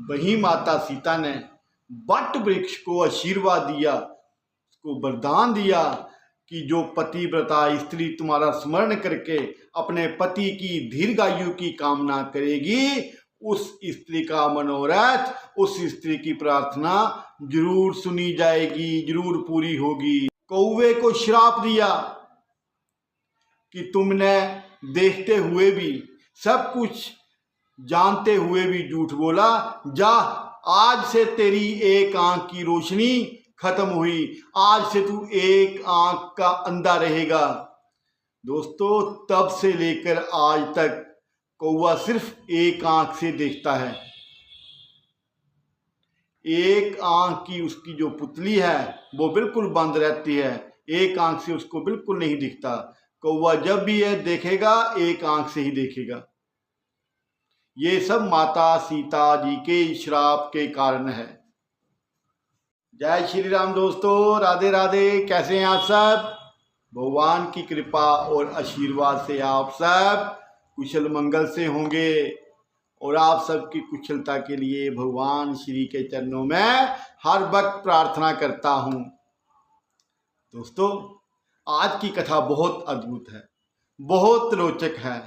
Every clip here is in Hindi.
वहीं माता सीता ने वट वृक्ष को आशीर्वाद दिया, उसको वरदान दिया कि जो पतिव्रता स्त्री तुम्हारा स्मरण करके अपने पति की दीर्घायु की कामना करेगी, उस स्त्री का मनोरथ, उस स्त्री की प्रार्थना जरूर सुनी जाएगी, जरूर पूरी होगी। कौवे को श्राप दिया कि तुमने देखते हुए भी, सब कुछ जानते हुए भी झूठ बोला, जा आज से तेरी एक आंख की रोशनी खत्म हुई, आज से तू एक आंख का अंधा रहेगा। दोस्तों, तब से लेकर आज तक कौवा सिर्फ एक आंख से देखता है। एक आंख की उसकी जो पुतली है वो बिल्कुल बंद रहती है, एक आंख से उसको बिल्कुल नहीं दिखता। कौवा जब भी यह देखेगा एक आंख से ही देखेगा। ये सब माता सीता जी के श्राप के कारण है। जय श्री राम दोस्तों, राधे राधे। कैसे हैं आप सब? भगवान की कृपा और आशीर्वाद से आप सब कुशल मंगल से होंगे और आप सबकी कुशलता के लिए भगवान श्री के चरणों में हर वक्त प्रार्थना करता हूँ। दोस्तों, आज की कथा बहुत अद्भुत है, बहुत रोचक है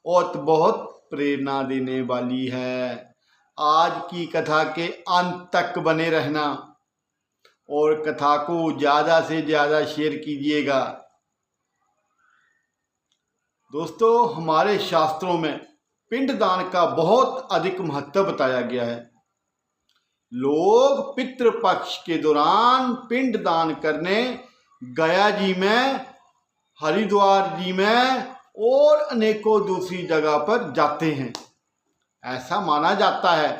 और बहुत प्रेरणा देने वाली है। आज की कथा के अंत तक बने रहना और कथा को ज़्यादा से ज़्यादा शेयर कीजिएगा। दोस्तों, हमारे शास्त्रों में पिंडदान का बहुत अधिक महत्व बताया गया है। लोग पितृपक्ष के दौरान पिंडदान करने गया जी में, हरिद्वार जी में और अनेकों दूसरी जगह पर जाते हैं। ऐसा माना जाता है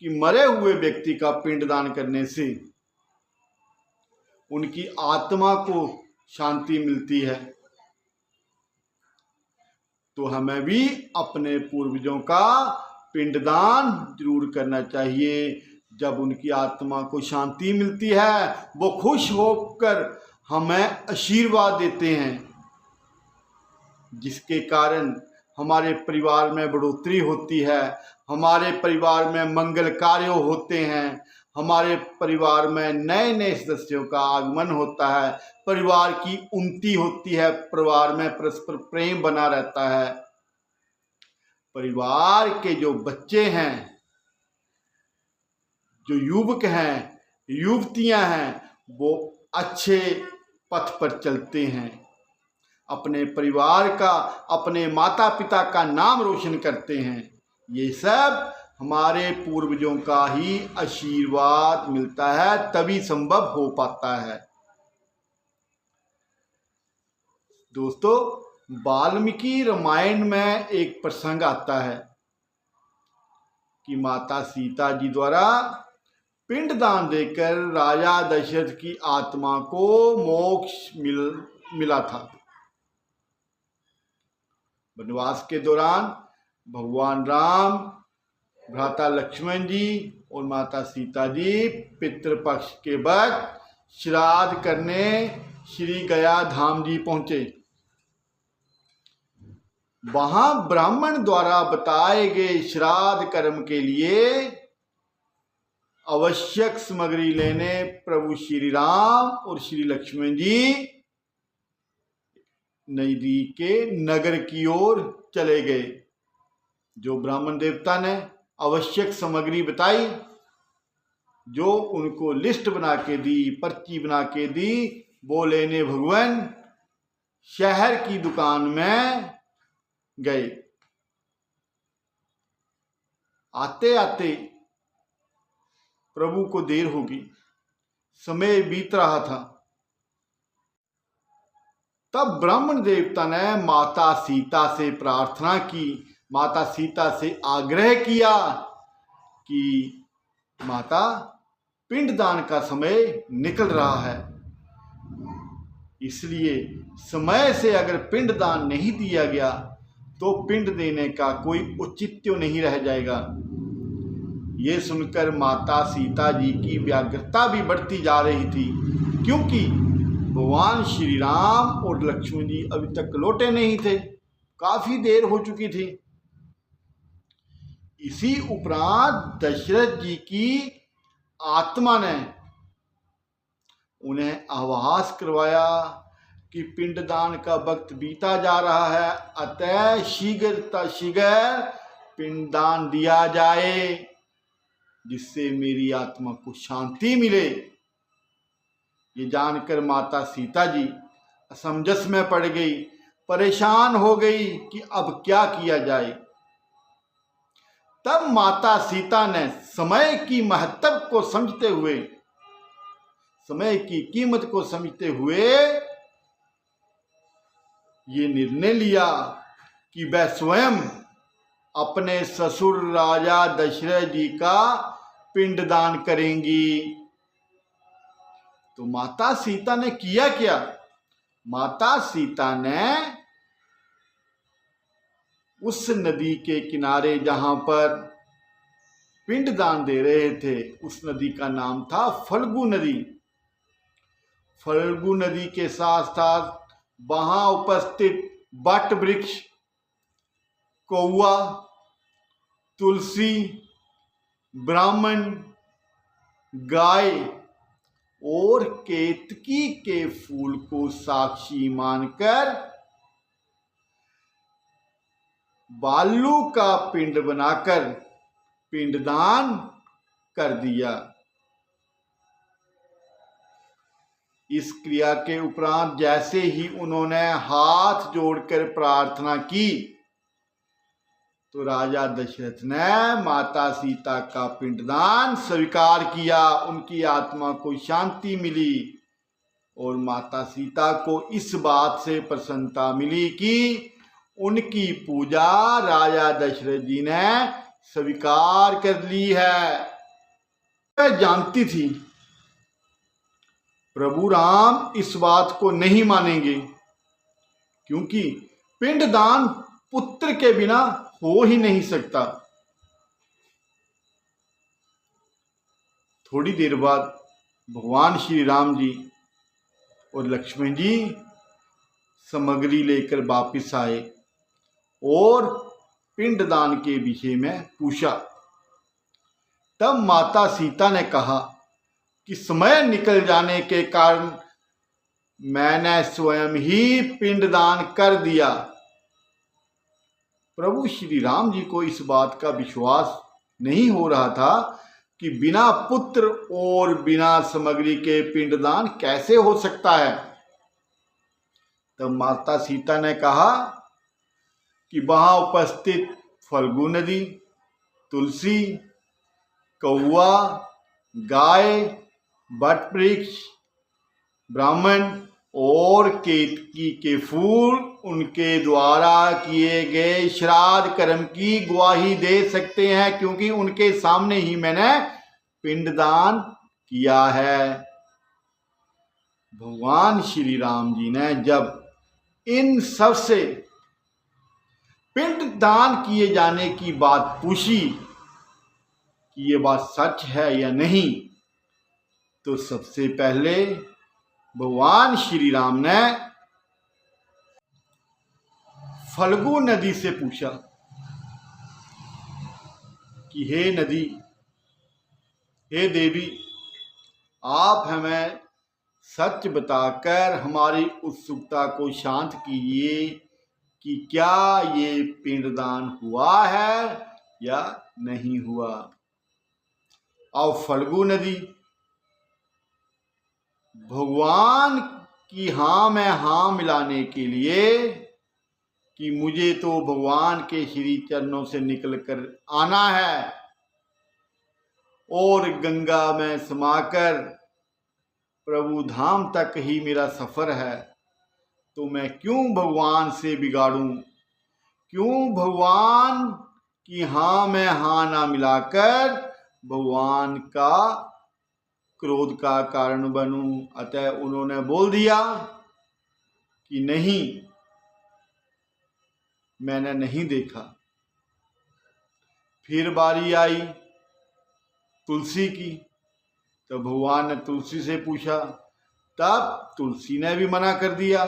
कि मरे हुए व्यक्ति का पिंडदान करने से उनकी आत्मा को शांति मिलती है। तो हमें भी अपने पूर्वजों का पिंडदान जरूर करना चाहिए। जब उनकी आत्मा को शांति मिलती है, वो खुश होकर हमें आशीर्वाद देते हैं, जिसके कारण हमारे परिवार में बढ़ोतरी होती है, हमारे परिवार में मंगल कार्य होते हैं, हमारे परिवार में नए नए सदस्यों का आगमन होता है, परिवार की उन्नति होती है, परिवार में परस्पर प्रेम बना रहता है। परिवार के जो बच्चे हैं, जो युवक हैं, युवतियां हैं, वो अच्छे पथ पर चलते हैं, अपने परिवार का, अपने माता पिता का नाम रोशन करते हैं। ये सब हमारे पूर्वजों का ही आशीर्वाद मिलता है, तभी संभव हो पाता है। दोस्तों, वाल्मीकि रामायण में एक प्रसंग आता है कि माता सीता जी द्वारा पिंडदान देकर राजा दशरथ की आत्मा को मोक्ष मिला था। वनवास के दौरान भगवान राम, भ्राता लक्ष्मण जी और माता सीता जी पितृपक्ष के वक्त श्राद्ध करने श्री गया धाम जी पहुंचे। वहां ब्राह्मण द्वारा बताए गए श्राद्ध कर्म के लिए आवश्यक सामग्री लेने प्रभु श्री राम और श्री लक्ष्मण जी नजदीक के नगर की ओर चले गए। जो ब्राह्मण देवता ने आवश्यक सामग्री बताई, जो उनको लिस्ट बना के दी, पर्ची बना के दी, वो लेने भगवान शहर की दुकान में गए। आते आते प्रभु को देर होगी, समय बीत रहा था। तब ब्राह्मण देवता ने माता सीता से प्रार्थना की, माता सीता से आग्रह किया कि माता, पिंडदान का समय निकल रहा है, इसलिए समय से अगर पिंडदान नहीं दिया गया तो पिंड देने का कोई औचित्य नहीं रह जाएगा। ये सुनकर माता सीता जी की व्याकुलता भी बढ़ती जा रही थी, क्योंकि भगवान श्री राम और लक्ष्मण जी अभी तक लौटे नहीं थे, काफी देर हो चुकी थी। इसी उपरांत दशरथ जी की आत्मा ने उन्हें आभास करवाया कि पिंडदान का वक्त बीता जा रहा है, अतः शीघ्र पिंडदान दिया जाए जिससे मेरी आत्मा को शांति मिले। ये जानकर माता सीता जी असमंजस में पड़ गई, परेशान हो गई कि अब क्या किया जाए। तब माता सीता ने समय की महत्व को समझते हुए, समय की कीमत को समझते हुए ये निर्णय लिया कि वह स्वयं अपने ससुर राजा दशरथ जी का पिंडदान करेंगी। तो माता सीता ने किया क्या? माता सीता ने उस नदी के किनारे जहां पर पिंडदान दे रहे थे, उस नदी का नाम था फल्गु नदी। फल्गु नदी के साथ साथ वहां उपस्थित बट वृक्ष, कौवा, तुलसी, ब्राह्मण, गाय और केतकी के फूल को साक्षी मानकर बालू का पिंड बनाकर पिंडदान कर दिया। इस क्रिया के उपरांत जैसे ही उन्होंने हाथ जोड़कर प्रार्थना की तो राजा दशरथ ने माता सीता का पिंडदान स्वीकार किया। उनकी आत्मा को शांति मिली और माता सीता को इस बात से प्रसन्नता मिली कि उनकी पूजा राजा दशरथ जी ने स्वीकार कर ली है। वह जानती थी प्रभु राम इस बात को नहीं मानेंगे, क्योंकि पिंडदान पुत्र के बिना हो ही नहीं सकता। थोड़ी देर बाद भगवान श्री राम जी और लक्ष्मण जी सामग्री लेकर वापस आए और पिंडदान के विषय में पूछा। तब माता सीता ने कहा कि समय निकल जाने के कारण मैंने स्वयं ही पिंडदान कर दिया। प्रभु श्री राम जी को इस बात का विश्वास नहीं हो रहा था कि बिना पुत्र और बिना सामग्री के पिंडदान कैसे हो सकता है। तब माता सीता ने कहा कि वहां उपस्थित फल्गु नदी, तुलसी, कौवा, गाय, बट वृक्ष, ब्राह्मण और केतकी के फूल उनके द्वारा किए गए श्राद्ध कर्म की गवाही दे सकते हैं, क्योंकि उनके सामने ही मैंने पिंडदान किया है। भगवान श्री राम जी ने जब इन सब से पिंडदान किए जाने की बात पूछी कि ये बात सच है या नहीं, तो सबसे पहले भगवान श्री राम ने फल्गु नदी से पूछा कि हे नदी, हे देवी, आप हमें सच बताकर हमारी उत्सुकता को शांत कीजिए कि क्या ये पिंडदान हुआ है या नहीं हुआ। और फल्गु नदी भगवान की हाँ में हाँ मिलाने के लिए कि मुझे तो भगवान के श्री चरणों से निकलकर आना है और गंगा में समाकर प्रभु धाम तक ही मेरा सफर है, तो मैं क्यों भगवान से बिगाड़ूं, क्यों भगवान की हाँ में हाँ ना मिलाकर भगवान का क्रोध का कारण बनूं। अतः उन्होंने बोल दिया कि नहीं, मैंने नहीं देखा। फिर बारी आई तुलसी की, तो भगवान ने तुलसी से पूछा। तब तुलसी ने भी मना कर दिया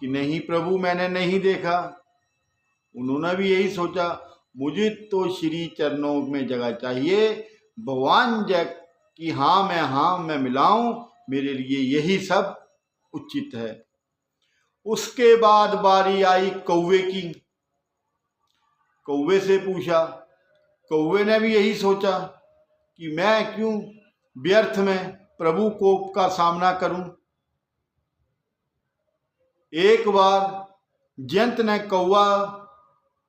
कि नहीं प्रभु, मैंने नहीं देखा। उन्होंने भी यही सोचा मुझे तो श्री चरणों में जगह चाहिए। भगवान जय कि हाँ मैं मिलाऊं, मेरे लिए यही सब उचित है। उसके बाद बारी आई कौवे की। कौवे से पूछा। कौवे ने भी यही सोचा कि मैं क्यों व्यर्थ में प्रभु कोप का सामना करूं। एक बार जयंत ने कौवा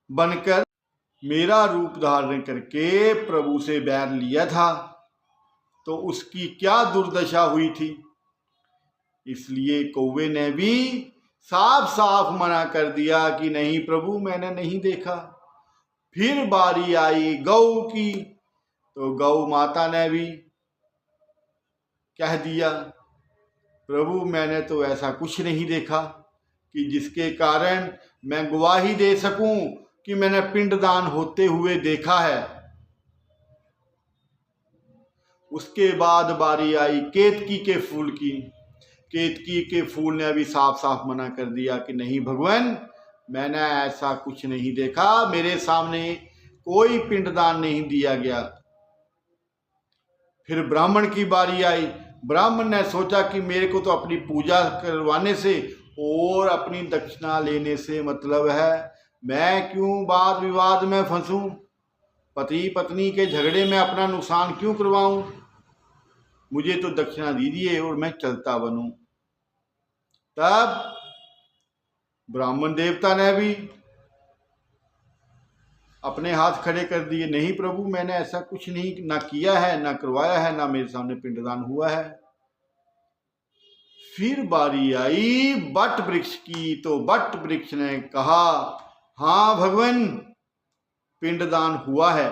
बनकर मेरा रूप धारण करके प्रभु से बैर लिया था, तो उसकी क्या दुर्दशा हुई थी। इसलिए कौवे ने भी साफ साफ मना कर दिया कि नहीं प्रभु, मैंने नहीं देखा। फिर बारी आई गौ की, तो गौ माता ने भी कह दिया प्रभु, मैंने तो ऐसा कुछ नहीं देखा कि जिसके कारण मैं गवाही दे सकूं कि मैंने पिंडदान होते हुए देखा है। उसके बाद बारी आई केतकी के फूल की। केतकी के फूल ने भी साफ साफ मना कर दिया कि नहीं भगवान, मैंने ऐसा कुछ नहीं देखा, मेरे सामने कोई पिंडदान नहीं दिया गया। फिर ब्राह्मण की बारी आई। ब्राह्मण ने सोचा कि मेरे को तो अपनी पूजा करवाने से और अपनी दक्षिणा लेने से मतलब है, मैं क्यों वाद विवाद में फंसूं, पति पत्नी के झगड़े में अपना नुकसान क्यों करवाऊं, मुझे तो दक्षिणा दीजिए और मैं चलता बनूं। तब ब्राह्मण देवता ने भी अपने हाथ खड़े कर दिए, नहीं प्रभु, मैंने ऐसा कुछ नहीं ना किया है, ना करवाया है, ना मेरे सामने पिंडदान हुआ है। फिर बारी आई बट वृक्ष की। तो बट वृक्ष ने कहा, हाँ भगवान, पिंडदान हुआ है,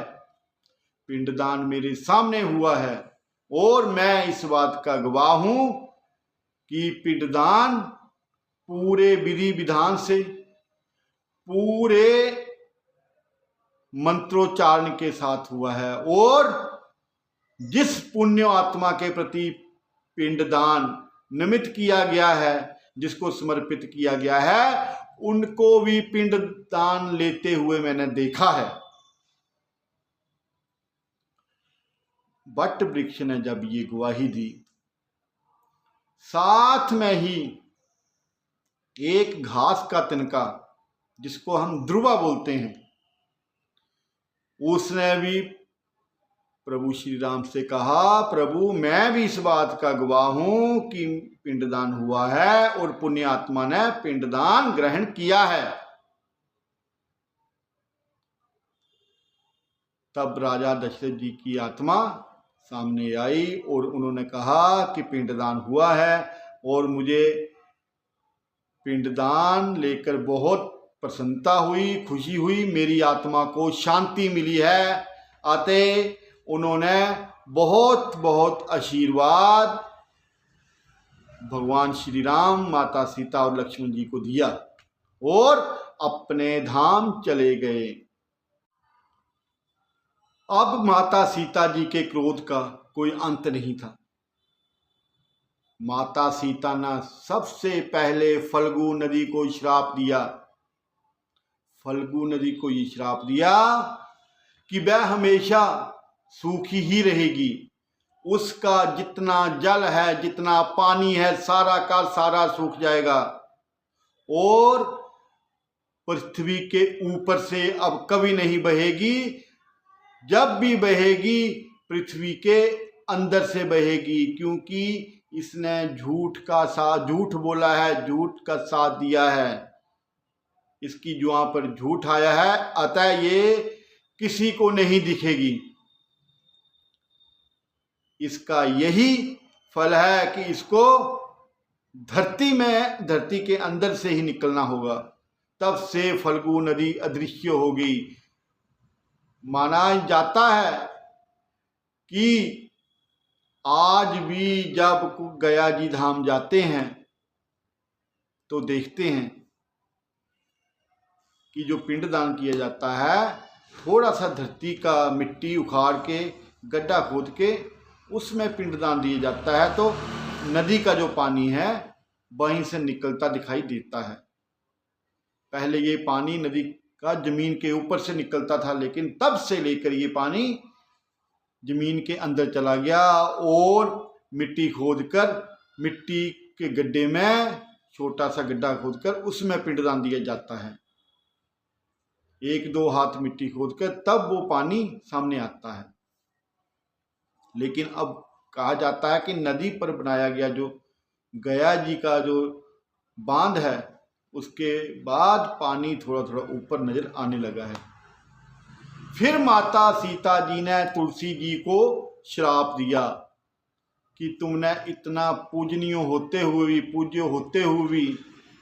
पिंडदान मेरे सामने हुआ है और मैं इस बात का गवाह हूं कि पिंडदान पूरे विधि विधान से, पूरे मंत्रोच्चारण के साथ हुआ है। और जिस पुण्य आत्मा के प्रति पिंडदान निमित्त किया गया है, जिसको समर्पित किया गया है, उनको भी पिंडदान लेते हुए मैंने देखा है। बट वृक्ष ने जब ये गवाही दी, साथ में ही एक घास का तिनका, जिसको हम ध्रुवा बोलते हैं, उसने भी प्रभु श्री राम से कहा, प्रभु मैं भी इस बात का गवाह हूं कि पिंडदान हुआ है और पुण्य आत्मा ने पिंडदान ग्रहण किया है। तब राजा दशरथ जी की आत्मा सामने आई और उन्होंने कहा कि पिंडदान हुआ है और मुझे पिंडदान लेकर बहुत प्रसन्नता हुई, खुशी हुई, मेरी आत्मा को शांति मिली है। अतः उन्होंने बहुत बहुत आशीर्वाद भगवान श्री राम, माता सीता और लक्ष्मण जी को दिया और अपने धाम चले गए। अब माता सीता जी के क्रोध का कोई अंत नहीं था। माता सीता ने सबसे पहले फल्गु नदी को श्राप दिया। फल्गु नदी को ये श्राप दिया कि वह हमेशा सूखी ही रहेगी, उसका जितना जल है, जितना पानी है, सारा का सारा सूख जाएगा और पृथ्वी के ऊपर से अब कभी नहीं बहेगी। जब भी बहेगी पृथ्वी के अंदर से बहेगी, क्योंकि इसने झूठ बोला है, झूठ का साथ दिया है, इसकी जुआ पर झूठ आया है, अतः ये किसी को नहीं दिखेगी। इसका यही फल है कि इसको धरती के अंदर से ही निकलना होगा, तब से फल्गु नदी अदृश्य होगी। माना जाता है कि आज भी जब गया जी धाम जाते हैं तो देखते हैं कि जो पिंडदान किया जाता है, थोड़ा सा धरती का मिट्टी उखाड़ के गड्ढा खोद के उसमें पिंडदान दिया जाता है, तो नदी का जो पानी है वहीं से निकलता दिखाई देता है। पहले ये पानी नदी का जमीन के ऊपर से निकलता था, लेकिन तब से लेकर ये पानी जमीन के अंदर चला गया और मिट्टी खोदकर, मिट्टी के गड्ढे में छोटा सा गड्ढा खोदकर उसमें पिंडदान दिया जाता है। 1-2 हाथ मिट्टी खोदकर तब वो पानी सामने आता है। लेकिन अब कहा जाता है कि नदी पर बनाया गया जो गया जी का जो बांध है, उसके बाद पानी थोड़ा थोड़ा ऊपर नजर आने लगा है। फिर माता सीता जी ने तुलसी जी को श्राप दिया कि तुमने इतना पूजनीय होते हुए भी, पूज्य होते हुए भी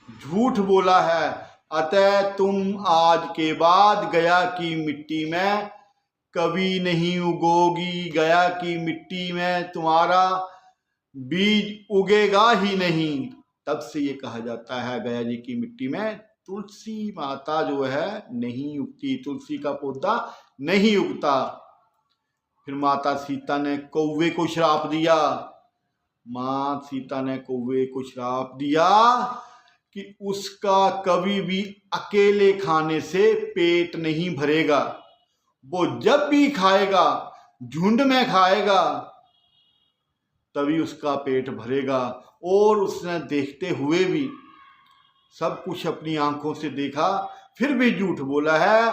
झूठ बोला है, अतः तुम आज के बाद गया की मिट्टी में कभी नहीं उगोगी, गया की मिट्टी में तुम्हारा बीज उगेगा ही नहीं। तब से ये कहा जाता है गया जी की मिट्टी में तुलसी माता जो है नहीं उगती, तुलसी का पौधा नहीं उगता। फिर माता सीता ने कौवे को श्राप दिया, मां सीता ने कौवे को श्राप दिया कि उसका कभी भी अकेले खाने से पेट नहीं भरेगा, वो जब भी खाएगा झुंड में खाएगा तभी उसका पेट भरेगा। और उसने देखते हुए भी सब कुछ अपनी आंखों से देखा, फिर भी झूठ बोला है।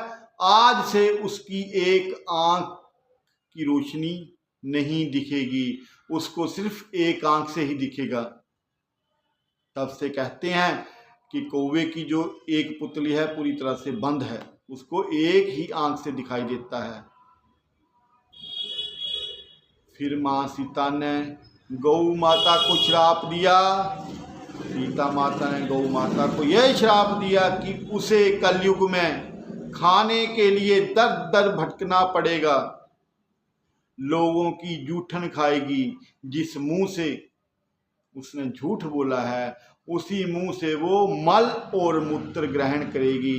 आज से उसकी एक आंख की रोशनी नहीं दिखेगी, उसको सिर्फ एक आंख से ही दिखेगा। तब से कहते हैं कि कौवे की जो एक पुतली है पूरी तरह से बंद है, उसको एक ही आंख से दिखाई देता है। फिर मां सीता ने गौ माता को श्राप दिया, सीता माता ने गौ माता को यह श्राप दिया कि उसे कलयुग में खाने के लिए दर दर भटकना पड़ेगा, लोगों की जूठन खाएगी। जिस मुंह से उसने झूठ बोला है उसी मुंह से वो मल और मूत्र ग्रहण करेगी।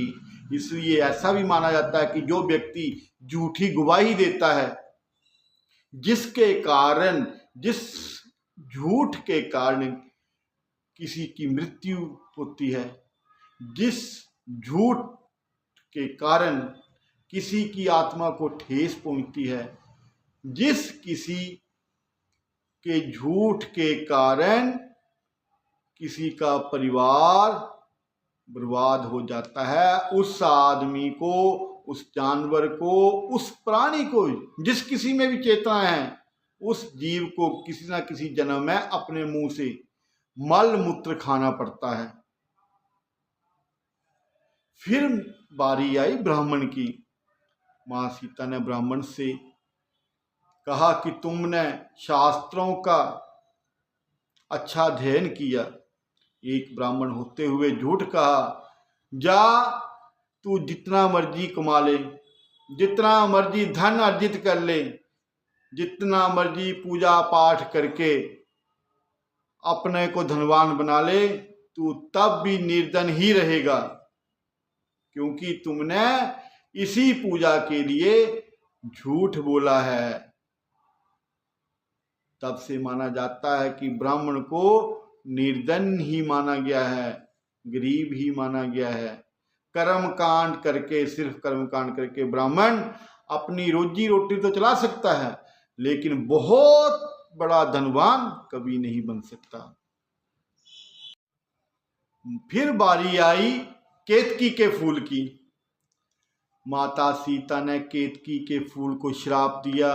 इसलिए ऐसा भी माना जाता है कि जो व्यक्ति झूठी गवाही देता है, जिसके कारण, जिस झूठ के कारण किसी की मृत्यु होती है, जिस झूठ के कारण किसी की आत्मा को ठेस पहुंचती है, जिस किसी के झूठ के कारण किसी का परिवार बर्बाद हो जाता है, उस आदमी को, उस जानवर को, उस प्राणी को, जिस किसी में भी चेतना है, उस जीव को किसी ना किसी जन्म में अपने मुंह से मल मूत्र खाना पड़ता है। फिर बारी आई ब्राह्मण की। मां सीता ने ब्राह्मण से कहा कि तुमने शास्त्रों का अच्छा अध्ययन किया, एक ब्राह्मण होते हुए झूठ कहा, जा तू जितना मर्जी कमा ले, जितना मर्जी धन अर्जित कर ले, जितना मर्जी पूजा पाठ करके अपने को धनवान बना ले, तू तब भी निर्धन ही रहेगा, क्योंकि तुमने इसी पूजा के लिए झूठ बोला है। तब से माना जाता है कि ब्राह्मण को निर्धन ही माना गया है, गरीब ही माना गया है। कर्म कांड करके, सिर्फ कर्म कांड करके ब्राह्मण अपनी रोजी रोटी तो चला सकता है, लेकिन बहुत बड़ा धनवान कभी नहीं बन सकता। फिर बारी आई केतकी के फूल की। माता सीता ने केतकी के फूल को श्राप दिया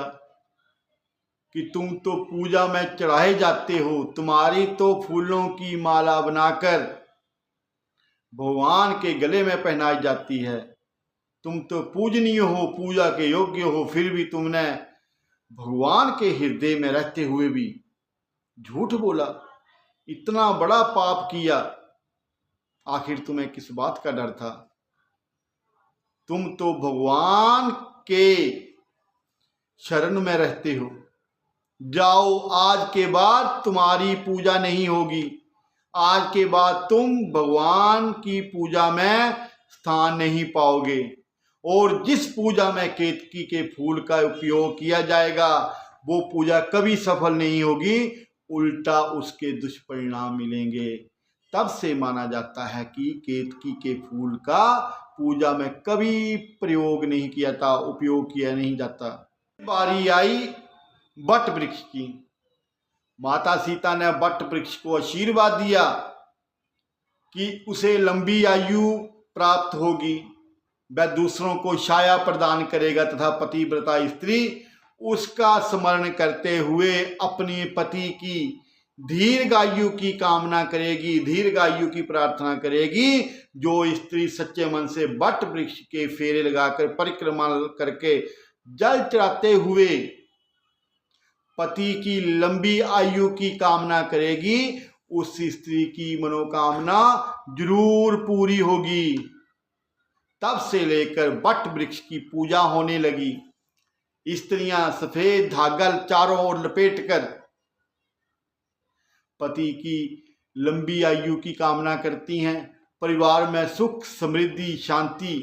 कि तुम तो पूजा में चढ़ाए जाते हो, तुम्हारी तो फूलों की माला बनाकर भगवान के गले में पहनाई जाती है, तुम तो पूजनीय हो, पूजा के योग्य हो, फिर भी तुमने भगवान के हृदय में रहते हुए भी झूठ बोला, इतना बड़ा पाप किया। आखिर तुम्हें किस बात का डर था? तुम तो भगवान के शरण में रहते हो, जाओ, आज के बाद तुम्हारी पूजा नहीं होगी, आज के बाद तुम भगवान की पूजा में स्थान नहीं पाओगे, और जिस पूजा में केतकी के फूल का उपयोग किया जाएगा वो पूजा कभी सफल नहीं होगी, उल्टा उसके दुष्परिणाम मिलेंगे। तब से माना जाता है कि केतकी के फूल का पूजा में कभी प्रयोग नहीं किया था, उपयोग किया नहीं जाता। बारी आई वट वृक्ष की। माता सीता ने वट वृक्ष को आशीर्वाद दिया कि उसे लंबी आयु प्राप्त होगी, वह दूसरों को छाया प्रदान करेगा तथा पतिव्रता स्त्री उसका स्मरण करते हुए अपने पति की दीर्घायु की कामना करेगी, दीर्घायु की प्रार्थना करेगी। जो स्त्री सच्चे मन से वट वृक्ष के फेरे लगाकर परिक्रमा करके जल चढ़ाते हुए पति की लंबी आयु की कामना करेगी, उस स्त्री की मनोकामना जरूर पूरी होगी। तब से लेकर वट वृक्ष की पूजा होने लगी। स्त्रियां सफेद धागा चारों ओर लपेटकर पति की लंबी आयु की कामना करती हैं, परिवार में सुख समृद्धि शांति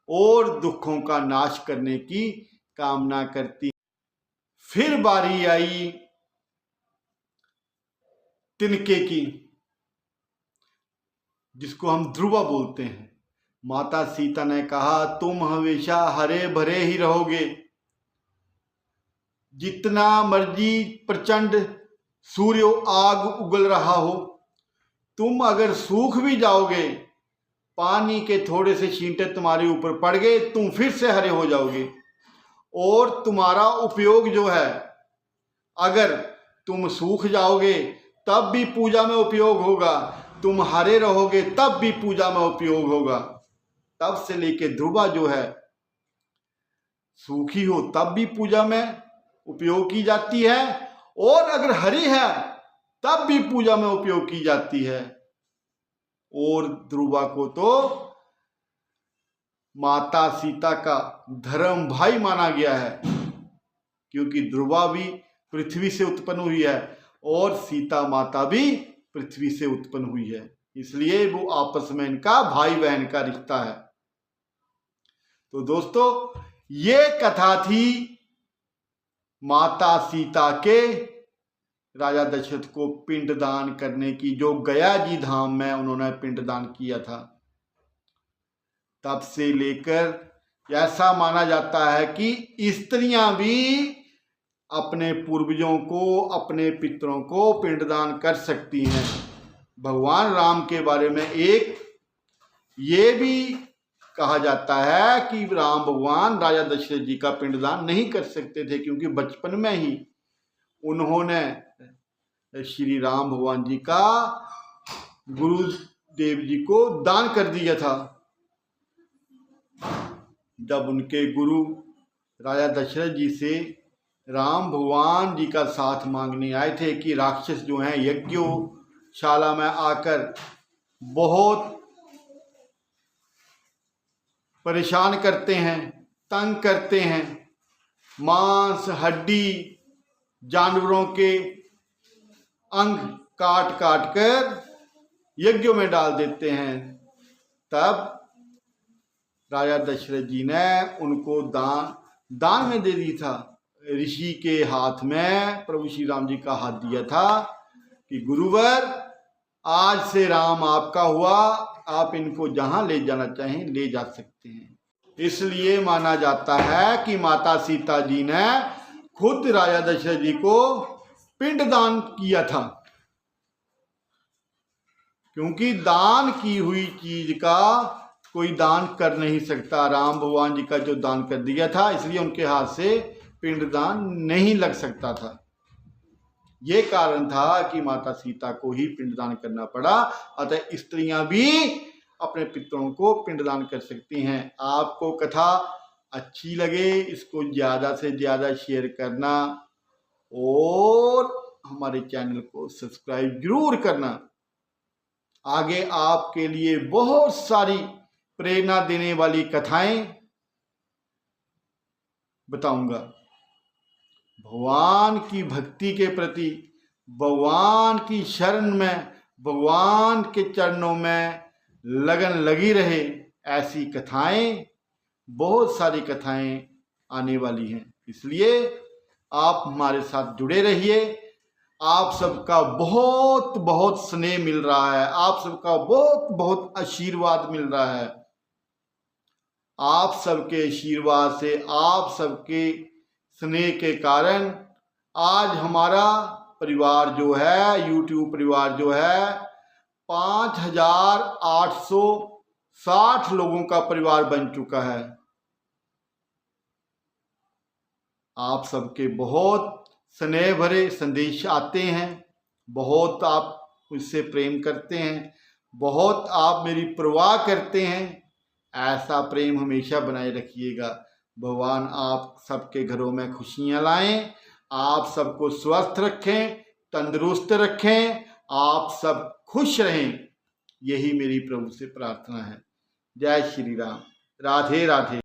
और दुखों का नाश करने की कामना करती। फिर बारी आई तिनके की, जिसको हम ध्रुवा बोलते हैं। माता सीता ने कहा, तुम हमेशा हरे भरे ही रहोगे, जितना मर्जी प्रचंड सूर्य आग उगल रहा हो, तुम अगर सूख भी जाओगे, पानी के थोड़े से छींटे तुम्हारे ऊपर पड़ गए, तुम फिर से हरे हो जाओगे। और तुम्हारा उपयोग जो है, अगर तुम सूख जाओगे तब भी पूजा में उपयोग होगा, तुम हरे रहोगे तब भी पूजा में उपयोग होगा। तब से लेके ध्रुवा जो है, सूखी हो तब भी पूजा में उपयोग की जाती है, और अगर हरी है तब भी पूजा में उपयोग की जाती है। और ध्रुवा को तो माता सीता का धर्म भाई माना गया है, क्योंकि ध्रुवा भी पृथ्वी से उत्पन्न हुई है और सीता माता भी पृथ्वी से उत्पन्न हुई है, इसलिए वो आपस में इनका भाई बहन का रिश्ता है। तो दोस्तों, ये कथा थी माता सीता के राजा दशरथ को पिंडदान करने की, जो गया जी धाम में उन्होंने पिंडदान किया था। तब से लेकर ऐसा माना जाता है कि स्त्रियां भी अपने पूर्वजों को, अपने पितरों को पिंडदान कर सकती हैं। भगवान राम के बारे में एक ये भी कहा जाता है कि राम भगवान राजा दशरथ जी का पिंडदान नहीं कर सकते थे, क्योंकि बचपन में ही उन्होंने श्री राम भगवान जी का गुरुदेव जी को दान कर दिया था। जब उनके गुरु राजा दशरथ जी से राम भगवान जी का साथ मांगने आए थे कि राक्षस जो हैं यज्ञशाला में आकर बहुत परेशान करते हैं, तंग करते हैं, मांस हड्डी जानवरों के अंग काट काट कर यज्ञों में डाल देते हैं। तब राजा दशरथ जी ने उनको दान में दे दी था। ऋषि के हाथ में प्रभु श्री राम जी का हाथ दिया था कि गुरुवर, आज से राम आपका हुआ, आप इनको जहां ले जाना चाहें ले जा सकते हैं। इसलिए माना जाता है कि माता सीता जी ने खुद राजा दशरथ जी को पिंडदान किया था, क्योंकि दान की हुई चीज का कोई दान कर नहीं सकता। राम भगवान जी का जो दान कर दिया था, इसलिए उनके हाथ से पिंडदान नहीं लग सकता था। ये कारण था कि माता सीता को ही पिंडदान करना पड़ा। अतः स्त्रियां भी अपने पितरों को पिंडदान कर सकती हैं। आपको कथा अच्छी लगे, इसको ज़्यादा से ज़्यादा शेयर करना और हमारे चैनल को सब्सक्राइब जरूर करना। आगे आपके लिए बहुत सारी प्रेरणा देने वाली कथाएं बताऊंगा। भगवान की भक्ति के प्रति, भगवान की शरण में, भगवान के चरणों में लगन लगी रहे, ऐसी कथाएं, बहुत सारी कथाएं आने वाली हैं। इसलिए आप हमारे साथ जुड़े रहिए। आप सबका बहुत बहुत स्नेह मिल रहा है, आप सबका बहुत बहुत आशीर्वाद मिल रहा है। आप सबके आशीर्वाद से, आप सबके स्नेह के कारण आज हमारा परिवार जो है, यूट्यूब परिवार जो है, 5,860 लोगों का परिवार बन चुका है। आप सबके बहुत स्नेह भरे संदेश आते हैं, बहुत आप मुझसे प्रेम करते हैं, बहुत आप मेरी परवाह करते हैं। ऐसा प्रेम हमेशा बनाए रखिएगा। भगवान आप सबके घरों में खुशियां लाएं, आप सबको स्वस्थ रखें, तंदुरुस्त रखें, आप सब खुश रहें, यही मेरी प्रभु से प्रार्थना है। जय श्री राम। राधे राधे।